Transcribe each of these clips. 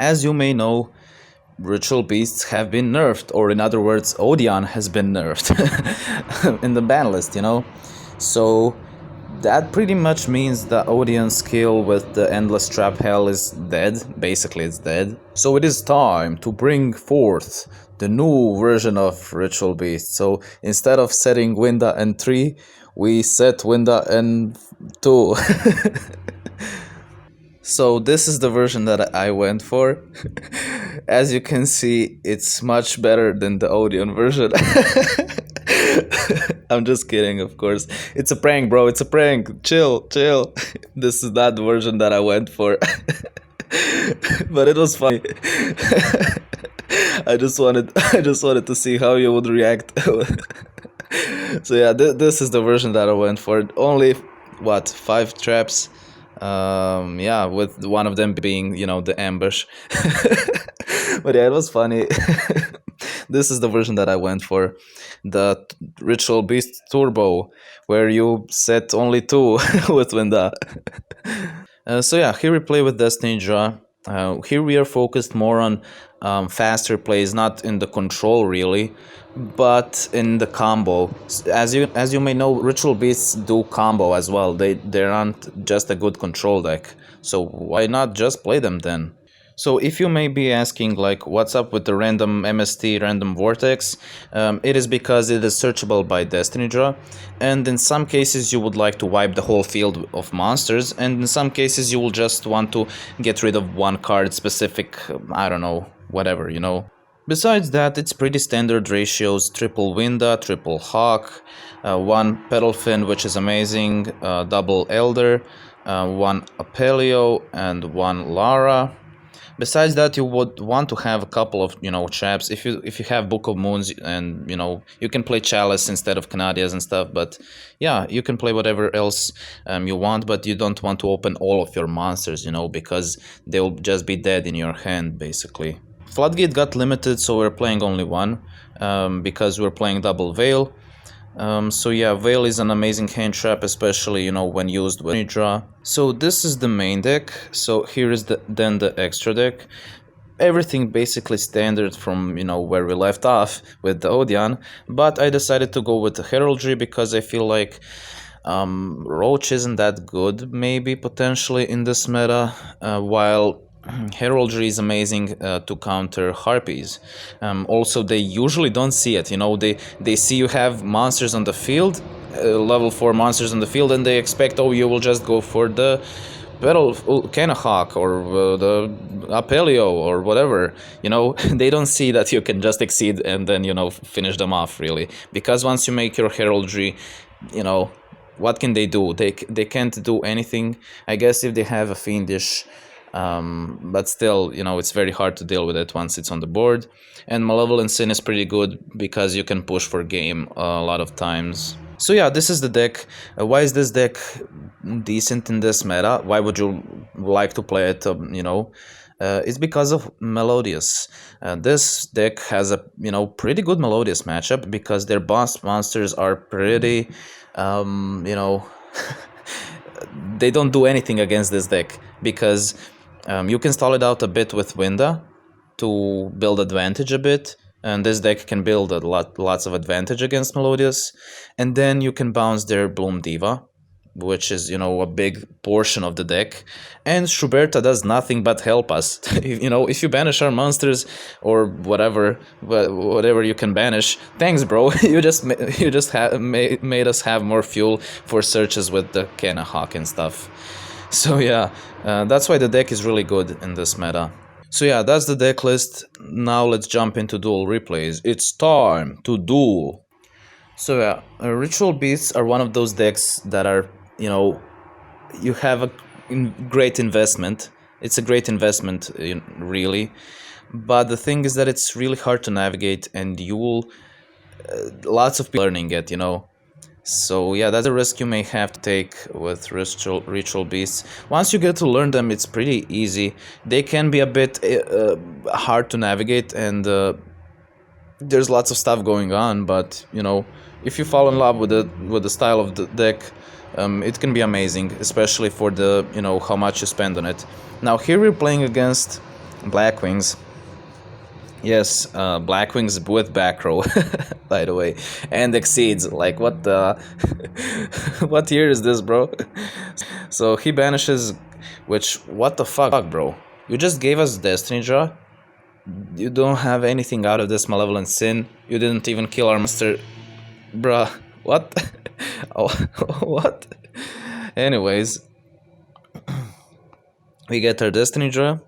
As you may know, Ritual Beasts have been nerfed, or in other words, Odeon has been nerfed in the ban list, you know? So that pretty much means the Odeon skill with the Endless Trap Hell is dead, basically it's dead. So it is time to bring forth the new version of Ritual Beast. So instead of setting Winda and 3, we set Winda and 2. So this is the version that I went for. As you can see, it's much better than the Odeon version. I'm just kidding, of course. It's a prank, bro. It's a prank. Chill, chill. This is not the version that I went for. But it was funny. I just wanted to see how you would react. So yeah, this is the version that I went for. Only what, 5 traps? Yeah, with one of them being, you know, the ambush. But yeah, it was funny. This is the version that I went for, the Ritual Beast Turbo, where you set only 2 with Winda. So yeah, here we play with Destiny Draw. Here we are focused more on faster plays, not in the control really, but in the combo. As you may know, Ritual Beasts do combo as well. They aren't just a good control deck. So why not just play them then? So if you may be asking, like, what's up with the random MST, random Vortex, it is because it is searchable by Destiny Draw, and in some cases you would like to wipe the whole field of monsters, and in some cases you will just want to get rid of one card specific, I don't know, whatever, you know. Besides that, it's pretty standard ratios: triple Winda, triple Hawk, 1 Petalfin, which is amazing, double Elder, 1 Apelio, and 1 Lara. Besides that, you would want to have a couple of, you know, chaps. If you have Book of Moons, and, you know, you can play Chalice instead of Canadias and stuff. But yeah, you can play whatever else you want, but you don't want to open all of your monsters, you know, because they'll just be dead in your hand, basically. Floodgate got limited, so we're playing only 1, because we're playing double Veil. So yeah, Veil is an amazing hand trap, especially, you know, when used when you draw. So this is the main deck. So here is then the extra deck. Everything basically standard from, you know, where we left off with the Odeon, but I decided to go with the Heraldry because I feel like Roach isn't that good, maybe potentially in this meta, while Heraldry is amazing to counter Harpies. Also, they usually don't see it, you know, they see you have monsters on the field, level 4 monsters on the field, and they expect, oh, you will just go for the Hawk or the Apelio or whatever, you know. They don't see that you can just exceed and then, you know, finish them off, really. Because once you make your Heraldry, you know, what can they do? They can't do anything, I guess, if they have a Fiendish. But still, you know, it's very hard to deal with it once it's on the board. And Malevolent Sin is pretty good because you can push for game a lot of times. So yeah, this is the deck. Why is this deck decent in this meta? Why would you like to play it, you know? It's because of Melodious. This deck has a, you know, pretty good Melodious matchup because their boss monsters are pretty, you know, they don't do anything against this deck because you can stall it out a bit with Winda to build advantage a bit, and this deck can build lots of advantage against Melodious, and then you can bounce their Bloom Diva, which is, you know, a big portion of the deck, and Schuberta does nothing but help us. You know, if you banish our monsters or whatever you can banish, thanks, bro. you just made us have more fuel for searches with the Kenna Hawk and stuff. So yeah, that's why the deck is really good in this meta. So yeah, that's the deck list. Now let's jump into Duel Replays. It's time to duel. So yeah, Ritual Beasts are one of those decks that are, you know, you have a great investment. It's a great investment, really. But the thing is that it's really hard to navigate, and you will lots of people learning it, you know. So yeah, that's a risk you may have to take with Ritual Beasts. Once you get to learn them, it's pretty easy. They can be a bit hard to navigate, and there's lots of stuff going on, but, you know, if you fall in love with the style of the deck, it can be amazing, especially for the, you know, how much you spend on it. Now here we're playing against Black Wings. Yes, Black Wings with back row, by the way, and exceeds. Like, what the... what year is this, bro? So he banishes, which, what the fuck, bro? You just gave us Destiny Draw. You don't have anything out of this Malevolent Sin. You didn't even kill our master. Bruh, what? Oh, what? Anyways, we get our Destiny Draw.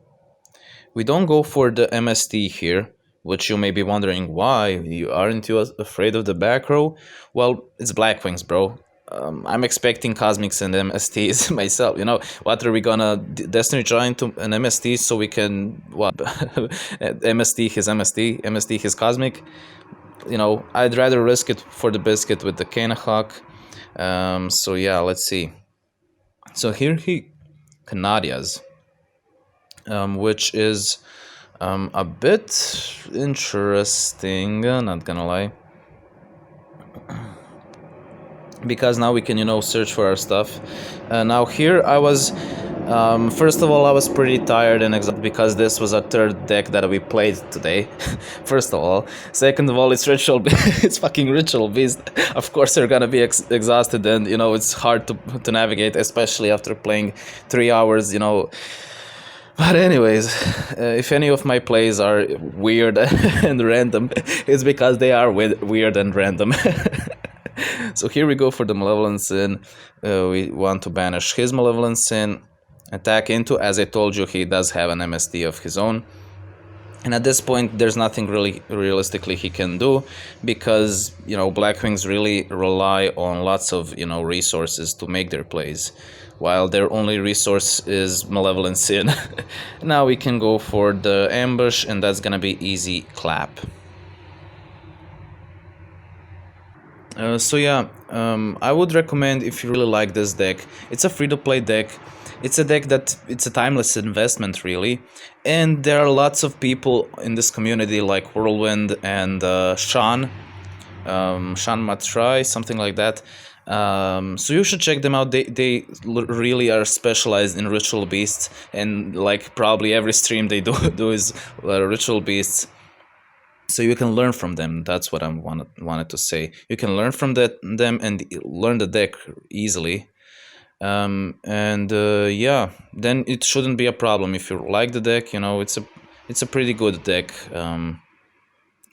We don't go for the MST here, which you may be wondering why. Aren't you afraid of the back row? Well, it's Black Wings, bro. I'm expecting Cosmics and MSTs myself. You know, what are we gonna Destiny Draw into an MST so we can what? MST his MST, MST his Cosmic. You know, I'd rather risk it for the biscuit with the Kanahawk. So yeah, let's see. So here he Canadias, which is a bit interesting, not gonna lie, because now we can, you know, search for our stuff. Now here I was, first of all, I was pretty tired and exhausted because this was a third deck that we played today. First of all. Second of all, it's Ritual it's fucking Ritual Beast. Of course you're gonna be exhausted, and you know, it's hard to navigate, especially after playing 3 hours, you know. But anyways, if any of my plays are weird and random, it's because they are weird and random. So here we go for the Malevolent Sin. We want to banish his Malevolent Sin, attack into, as I told you, he does have an MSD of his own. And at this point, there's nothing really realistically he can do, because, you know, Black Wings really rely on lots of, you know, resources to make their plays, while their only resource is Malevolent Sin. Now we can go for the ambush, and that's gonna be easy clap. So yeah, I would recommend, if you really like this deck. It's a free-to-play deck. It's a deck that it's a timeless investment, really, and there are lots of people in this community like Whirlwind and Sean Matrai, something like that. So you should check them out. They really are specialized in Ritual Beasts, and like probably every stream they do is Ritual Beasts. So you can learn from them. That's what I wanted to say. You can learn from them and learn the deck easily. Yeah, then it shouldn't be a problem. If you like the deck, you know, it's a pretty good deck.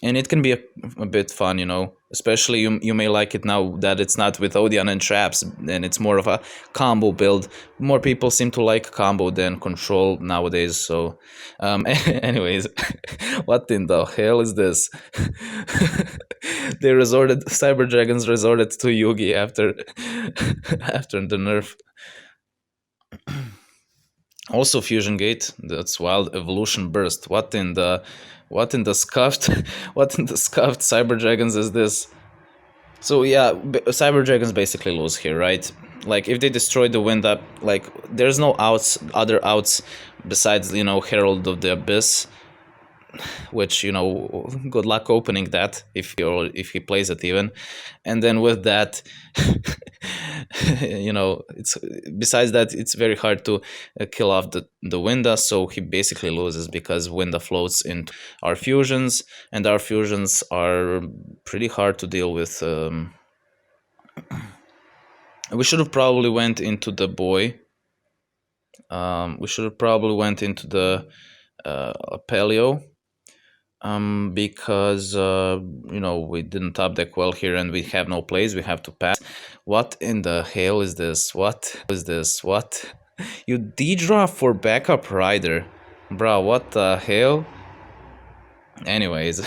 And it can be a bit fun, you know, especially you may like it now that it's not with Odeon and traps, and it's more of a combo build. More people seem to like combo than control nowadays. So anyways, what in the hell is this? Cyber Dragons resorted to Yugi after the nerf. Also Fusion Gate, that's wild. Evolution Burst. What in the scuffed Cyber Dragons is this? So yeah, Cyber Dragons basically lose here, right? Like, if they destroy the wind up, like, there's no other outs besides, you know, Herald of the Abyss, which, you know, good luck opening that if he plays it even. And then with that, you know, it's besides that, it's very hard to kill off the Winda, so he basically loses because Winda floats into our fusions, and our fusions are pretty hard to deal with. We should have probably went into the boy. We should have probably went into the Paleo. Because you know, we didn't top deck well here, and we have no plays. We have to pass. What in the hell is this? What is this? What? You D-draw for backup rider, bro? What the hell? Anyways,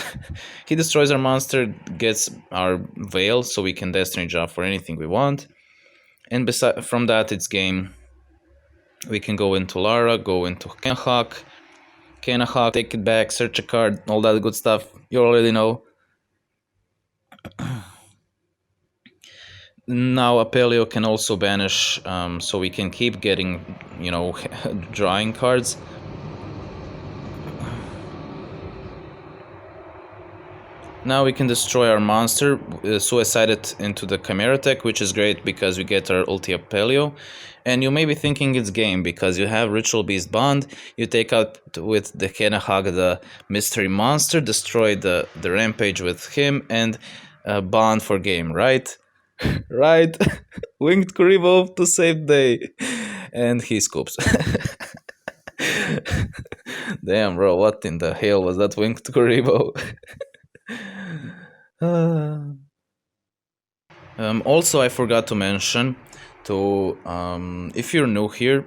he destroys our monster, gets our veil, so we can Destiny draw for anything we want. And from that, it's game. We can go into Lara, go into Kanahawk, take it back, search a card, all that good stuff. You already know. Now Apelio can also banish, so we can keep getting, you know, drawing cards. Now we can destroy our monster, suicide it into the Chimera Tech, which is great because we get our ulti up Paleo. And you may be thinking it's game because you have Ritual Beast Bond, you take out with the Kenahag the mystery monster, destroy the rampage with him, and Bond for game, right? Right? Winged Kuribo to save day. And he scoops. Damn, bro, what in the hell was that Winged Kuribo? Also, I forgot to mention to if you're new here,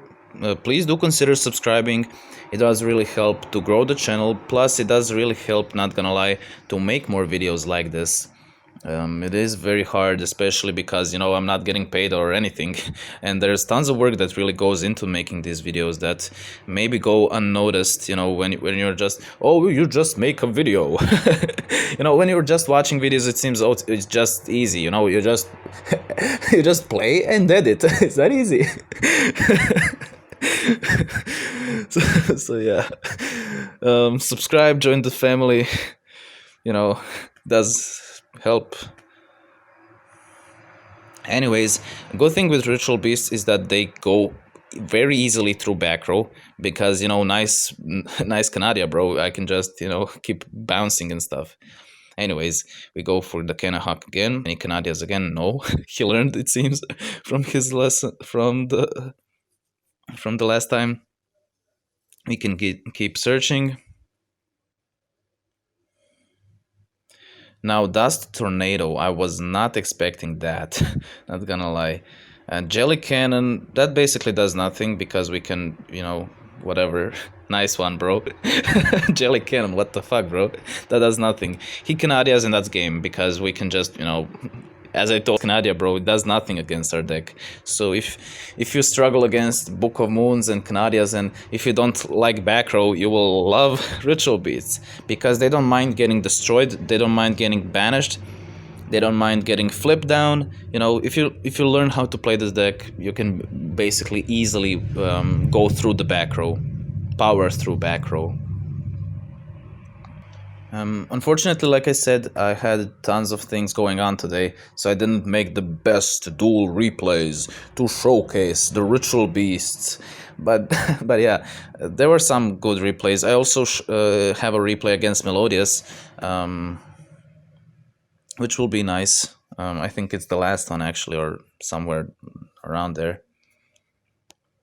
please do consider subscribing. It does really help to grow the channel. Plus, it does really help, not gonna lie, to make more videos like this. It is very hard, especially because, you know, I'm not getting paid or anything, and there's tons of work that really goes into making these videos that maybe go unnoticed, you know, when you're just, oh, you just make a video. You know, when you're just watching videos, it seems, oh, it's just easy, you know, you just you just play and edit. It's that easy. So yeah, subscribe, join the family, you know, does help. Anyways, good thing with Ritual Beasts is that they go very easily through back row because, you know, nice Canadia, bro. I can just, you know, keep bouncing and stuff. Anyways, we go for the Kenahawk again. Any Canadias again? No. He learned, it seems, from his lesson from the last time. We can keep searching. Now, Dust Tornado, I was not expecting that, not gonna lie. And Jelly Cannon, that basically does nothing because we can, you know, whatever. Nice one, bro. Jelly Cannon, what the fuck, bro? That does nothing. He Canadias in that game because we can just, you know, as I told Canadia, bro, it does nothing against our deck. So if you struggle against Book of Moons and Canadias, and if you don't like back row, you will love Ritual Beasts because they don't mind getting destroyed, they don't mind getting banished, they don't mind getting flipped down. You know, if you learn how to play this deck, you can basically easily go through the back row, power through back row. Unfortunately, like I said, I had tons of things going on today, so I didn't make the best duel replays to showcase the ritual beasts. But but yeah, there were some good replays. I also have a replay against Melodious, which will be nice. I think it's the last one actually, or somewhere around there.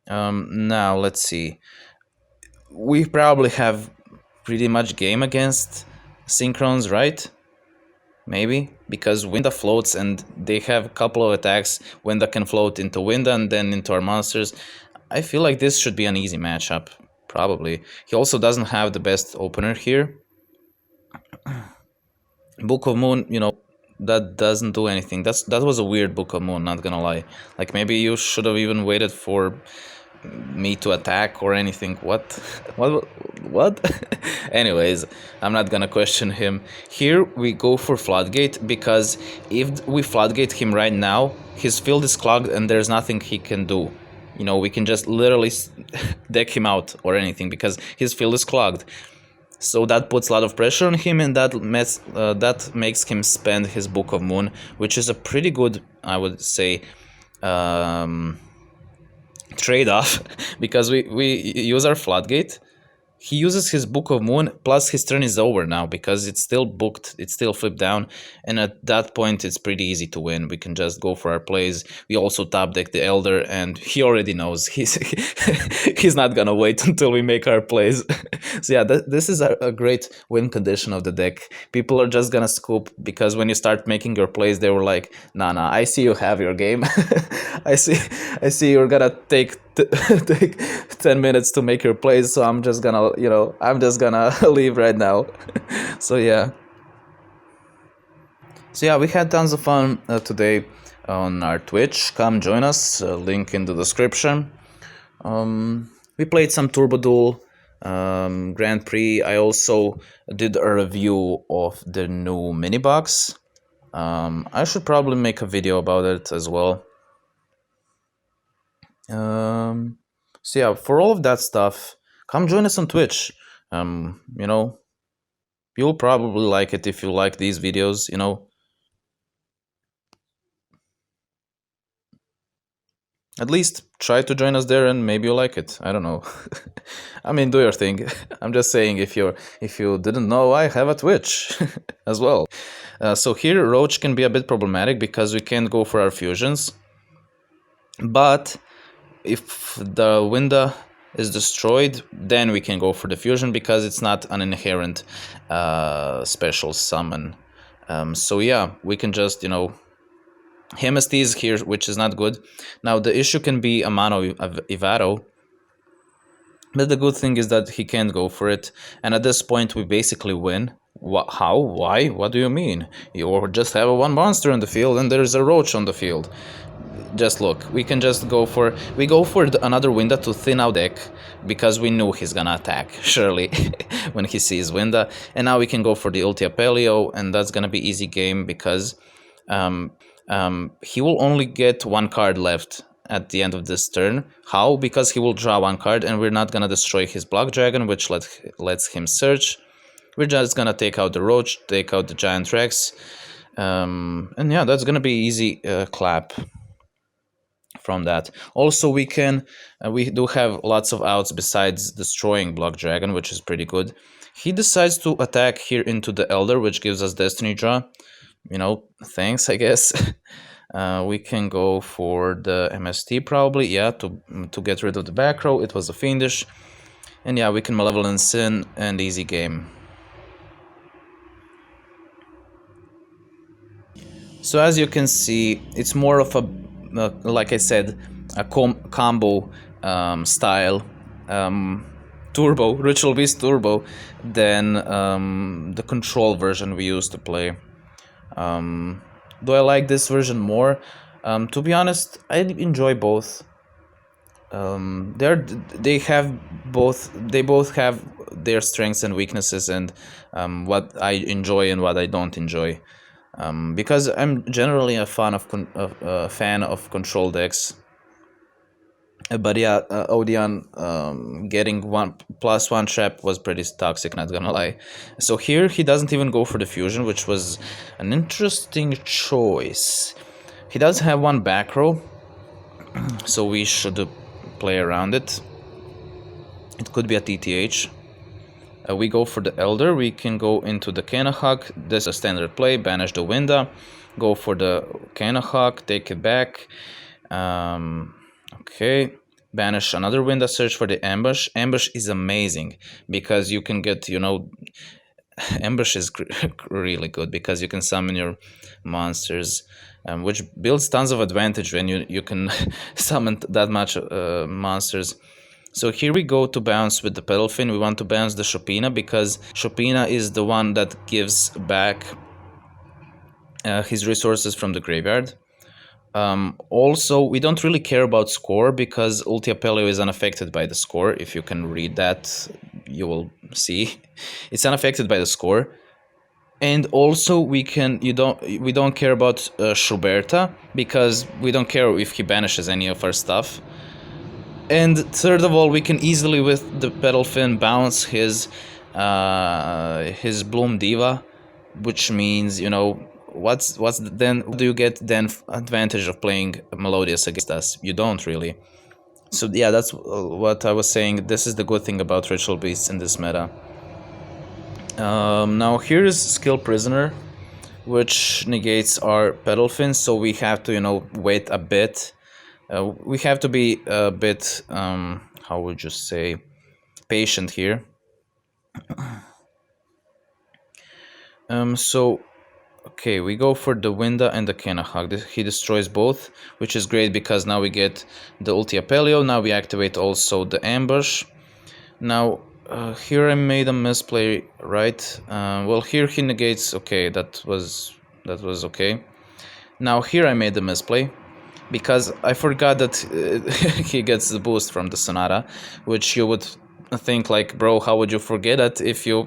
Now let's see. We probably have pretty much game against Synchrons, right? Maybe because Winda floats and they have a couple of attacks. Winda can float into Winda and then into our monsters. I feel like this should be an easy matchup, probably. He also doesn't have the best opener here. Book of Moon, you know, that doesn't do anything. That was a weird Book of Moon, not gonna lie. Like maybe you should have even waited for me to attack or anything. What? What? Anyways, I'm not gonna question him. Here we go for Floodgate because if we Floodgate him right now, his field is clogged and there's nothing he can do. You know, we can just literally deck him out or anything because his field is clogged. So that puts a lot of pressure on him, and that makes him spend his Book of Moon, which is a pretty good, I would say, trade-off because we use our Floodgate. He uses his Book of Moon, plus his turn is over now because it's still booked, it's still flipped down, and at that point it's pretty easy to win. We can just go for our plays. We also top deck the Elder, and he already knows he's not gonna wait until we make our plays. So yeah, this is a great win condition of the deck. People are just gonna scoop because when you start making your plays, they were like, nah, I see you have your game. I see you're gonna take 10 minutes to make your plays, so I'm just gonna leave right now. So yeah, we had tons of fun today on our Twitch. Come join us, link in the description. We played some Turbo Duel, Grand Prix. I also did a review of the new mini box. I should probably make a video about it as well. So yeah, for all of that stuff, come join us on Twitch. You know, You'll probably like it if you like these videos, you know. At least try to join us there and maybe you like it. I don't know. I mean, do your thing. I'm just saying if you didn't know, I have a Twitch as well. So here Roach can be a bit problematic because we can't go for our fusions. But if the window is destroyed, then we can go for the fusion because it's not an inherent special summon. So yeah, we can just, you know, Hemesty is here, which is not good. Now the issue can be a mono Ivaro, but the good thing is that he can't go for it. And at this point we basically win. How? Why? What do you mean? You just have one monster in the field and there's a roach on the field. Just look, we can just go for another window to thin out deck because we knew he's gonna attack surely when he sees window, and now we can go for the ulti Apelio, and that's gonna be easy game because he will only get one card left at the end of this turn. How? Because he will draw one card and we're not gonna destroy his block dragon, which lets him search. We're just gonna take out the roach, take out the giant rex, and yeah, that's gonna be easy clap from that. Also we do have lots of outs besides destroying block dragon, which is pretty good. He decides to attack here into the elder, which gives us destiny draw. You know, thanks, I guess. We can go for the MST probably, yeah, to get rid of the back row. It was a fiendish, and yeah, we can malevolence in and easy game. So as you can see, it's more of a like I said, a combo style turbo, Ritual Beast Turbo, than the control version we used to play. Do I like this version more? To be honest, I enjoy both. They both have their strengths and weaknesses, and what I enjoy and what I don't enjoy. Because I'm generally a fan of control decks. But yeah, Odeon getting +1 trap was pretty toxic, not gonna lie. So here he doesn't even go for the fusion, which was an interesting choice. He does have one back row, so we should play around it. It could be a TTH. We go for the Elder, we can go into the Kanahawk. This is a standard play, banish the window, go for the Kanahawk, take it back. Okay, banish another window, search for the Ambush. Ambush is amazing because you can get, you know, Ambush is really good because you can summon your monsters, which builds tons of advantage when you can summon that much monsters. So here we go to bounce with the Pedalfin. We want to bounce the Chopina because Chopina is the one that gives back his resources from the graveyard. Also, we don't really care about score because Ulti Apelio is unaffected by the score. If you can read that, you will see it's unaffected by the score. And also we don't care about Schuberta because we don't care if he banishes any of our stuff. And third of all, we can easily with the Pedalfin bounce his Bloom Diva, which means, you know, what do you get then advantage of playing Melodious against us? You don't really. So yeah, that's what I was saying. This is the good thing about Ritual Beasts in this meta. Now here is Skill Prisoner, which negates our Pedalfin, so we have to, you know, wait a bit. We have to be a bit, how would you say, patient here. So, okay, we go for the Winda and the Kanahawk. He destroys both, which is great because now we get the Ulti Apelio. Now we activate also the Ambush. Now, here I made a misplay, right? Well, here he negates. Okay, that was okay. Now here I made the misplay because I forgot that he gets the boost from the Sonata, which you would think like, bro, how would you forget it if you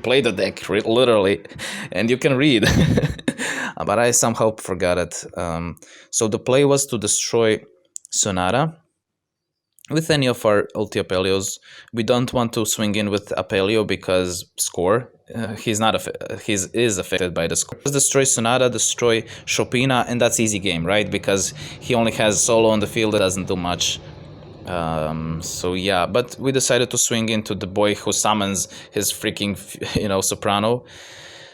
play the deck literally and you can read. But I somehow forgot it. So the play was to destroy Sonata, with any of our ulti Apelios. We don't want to swing in with Apelio because score. He's not is affected by the score. Destroy Sonata, destroy Chopina, and that's easy game, right? Because he only has solo on the field that doesn't do much. So yeah, but we decided to swing into the boy who summons his freaking, soprano.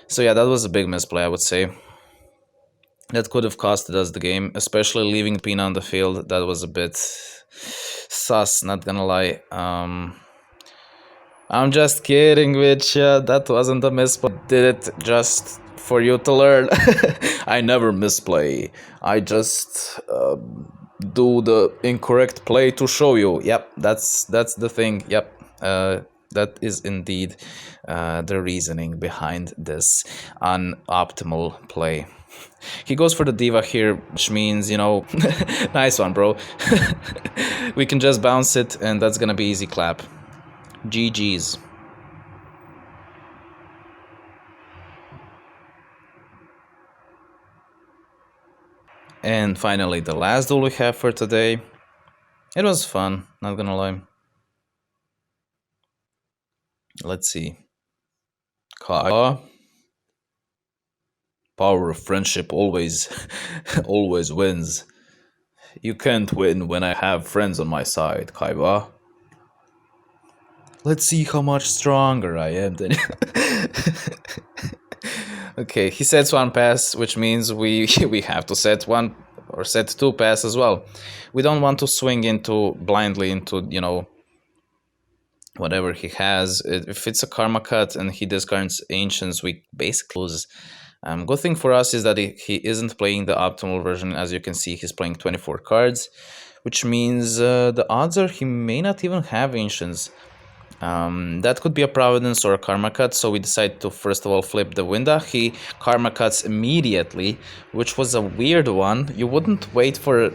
So yeah, that was a big misplay, I would say. That could have costed us the game, especially leaving Pina on the field. That was a bit sus, not gonna lie. I'm just kidding with ya. That wasn't a misplay. Did it just for you to learn. I never misplay. I just do the incorrect play to show you. Yep, that's the thing. Yep, that is indeed the reasoning behind this unoptimal play. He goes for the diva here, which means, nice one, bro. We can just bounce it, and that's gonna be easy clap. GG's. And finally, the last duel we have for today. It was fun, not gonna lie. Let's see. Power of friendship always always wins. You can't win when I have friends on my side, Kaiba. Let's see how much stronger I am than Okay, he sets one pass, which means we have to set one or set two pass as well. We don't want to swing into blindly into, whatever he has. If it's a karma cut and he discards ancients, we basically lose. Good thing for us is that he isn't playing the optimal version. As you can see, he's playing 24 cards, which means the odds are he may not even have ancients. That could be a Providence or a Karma Cut, so we decided to first of all flip the Winda. He Karma Cuts immediately, which was a weird one. You wouldn't wait for,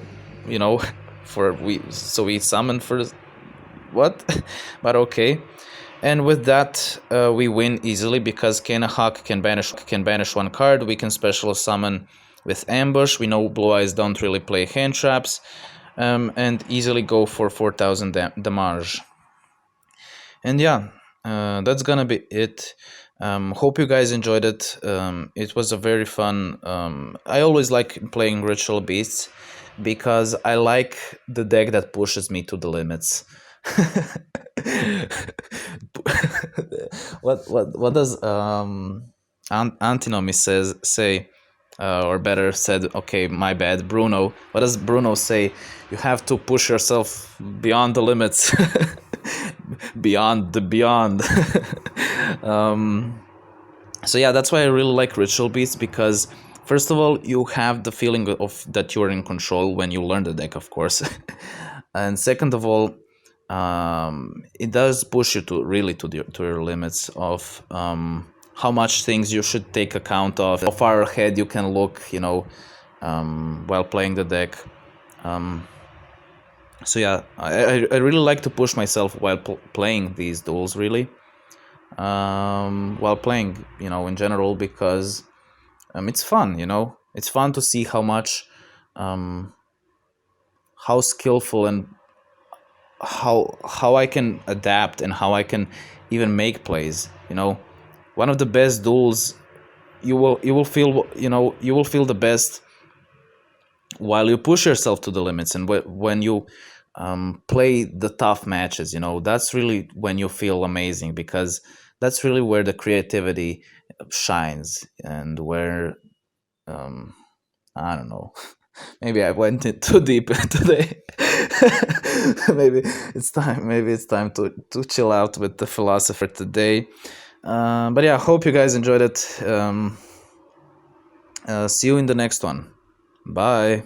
so we summoned for what? But okay. And with that, we win easily because Kenahawk can banish one card. We can special summon with Ambush. We know Blue Eyes don't really play hand traps, and easily go for 4,000 damage. And yeah, that's gonna be it. Hope you guys enjoyed it. It was a very fun. I always like playing Ritual Beasts because I like the deck that pushes me to the limits. what does Antinomy say? Or better said, okay, my bad, Bruno. What does Bruno say? You have to push yourself beyond the limits. Beyond the beyond. So yeah, that's why I really like Ritual Beasts, because first of all, you have the feeling of that you're in control when you learn the deck, of course. And second of all, it does push you to your limits of how much things you should take account of, how far ahead you can look, while playing the deck. So yeah, I really like to push myself while playing these duels, really. While playing, in general, because it's fun, It's fun to see how much, how skillful and how I can adapt and how I can even make plays, One of the best duels, you will feel, you will feel the best while you push yourself to the limits, and when you play the tough matches, that's really when you feel amazing, because that's really where the creativity shines, and where I don't know, maybe I went in too deep today. maybe it's time to chill out with the philosopher today. But yeah, hope you guys enjoyed it. See you in the next one. Bye.